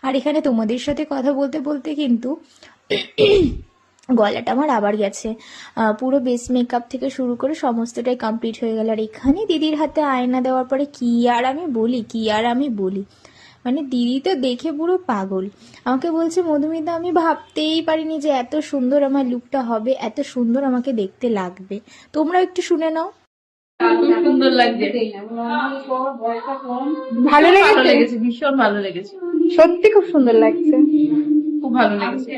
আর এখানে তোমাদের সাথে কথা বলতে বলতে কিন্তু গলাটা আমার আবার গেছে। পুরো বেস মেকআপ থেকে শুরু করে সমস্তটাই কমপ্লিট হয়ে গেল। আর এখানে দিদির হাতে আয়না দেওয়ার পরে কি আর আমি বলি, মানে দিদি তো দেখে পুরো পাগল। আমাকে বলছে, মধুমিতা আমি ভাবতেই পারিনি যে এত সুন্দর আমার লুকটা হবে, এত সুন্দর আমাকে দেখতে লাগবে। তোমরা একটু শুনে নাও। খুব সুন্দর লাগছে, ভালো ভালো লেগেছে? লেগেছে, ভীষণ ভালো লেগেছে, সত্যি খুব সুন্দর লাগছে, খুব ভালো লেগেছে।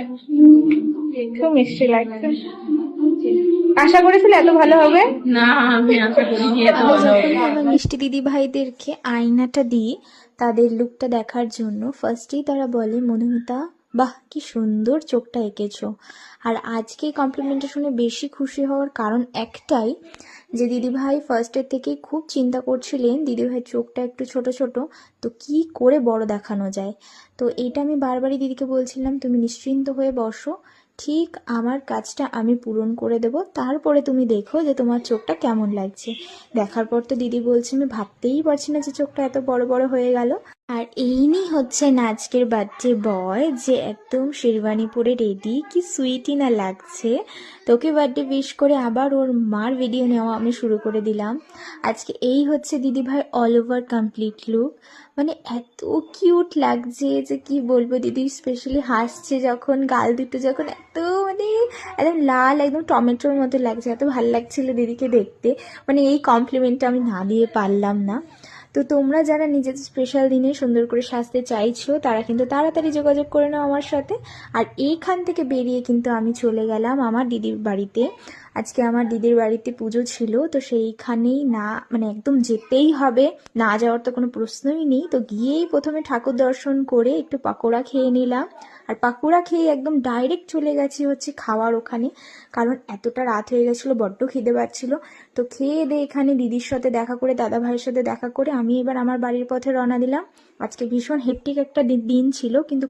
খুব মিষ্টি লাগছে। আশা করেছিলে এত ভালো হবে? না, আমি আশা করিনি এত আমি ভালো হবে। যখন আমার মিষ্টি দিদি ভাইদেরকে আয়নাটা দিই তাদের লুকটা দেখার জন্য, ফার্স্টেই তারা বলে, মধুমিতা বাহ কি সুন্দর চোখটা এঁকেছো। আর আজকে কমপ্লিমেন্টটা শুনে বেশি খুশি হওয়ার কারণ একটাই, যে দিদিভাই ফার্স্টের থেকেই খুব চিন্তা করছিলেন দিদিভাইয়ের চোখটা একটু ছোট ছোট, তো কি করে বড় দেখানো যায়। তো এইটা আমি বারবারই দিদিকে বলছিলাম, তুমি নিশ্চিন্ত হয়ে বসো, ঠিক আমার কাজটা আমি পূরণ করে দেব, তারপরে তুমি দেখো যে তোমার চোখটা কেমন লাগছে। দেখার পর তো দিদি বলছে, আমি ভাবতেই পারছি না যে চোখটা এত বড় বড় হয়ে গেল। আর এই নিয়ে হচ্ছে না আজকের বার্থডে বয়, যে একদম শেরওয়ানি পরে রেডি, কি সুইটই না লাগছে। তোকে বার্থডে উইশ করে আবার ওর মার ভিডিও নেওয়া আমি শুরু করে দিলাম। আজকে এই হচ্ছে দিদিভাই অল ওভার কমপ্লিট লুক, মানে এত কিউট লাগছে যে কি বলবো। দিদি স্পেশালি হাসছে যখন, গাল দুটো যখন এত মানে একদম লাল, একদম টমেটোর মতো লাগছে, এত ভালো লাগছিল দিদিকে দেখতে। মানে এই কমপ্লিমেন্টটা আমি না দিয়ে পারলাম না। তো তোমরা যারা নিজেদের স্পেশাল দিনে সুন্দর করে সাজতে চাইছো তারা কিন্তু তাড়াতাড়ি যোগাযোগ করে নাও আমার সাথে। আর এইখান থেকে বেরিয়ে কিন্তু আমি চলে গেলাম আমার দিদির বাড়িতে। আজকে আমার দিদির বাড়িতে পুজো ছিল, তো সেইখানেই না মানে একদম যেতেই হবে, না যাওয়ার তো কোনো প্রশ্নই নেই। তো গিয়েই প্রথমে ঠাকুর দর্শন করে একটু পাকোড়া খেয়ে নিলাম। আর পাকোড়া খেয়ে একদম ডাইরেক্ট চলে গেছি হচ্ছে খাওয়ার ওখানে, কারণ এতটা রাত হয়ে গেছিলো, বড্ড খিদে পাচ্ছিল। তো খেয়ে দিয়ে এখানে দিদির সাথে দেখা করে, দাদা ভাইয়ের সাথে দেখা করে আমি এবার আমার বাড়ির পথে রওনা দিলাম। আজকে ভীষণ হেক্টিক একটা দিন ছিল, কিন্তু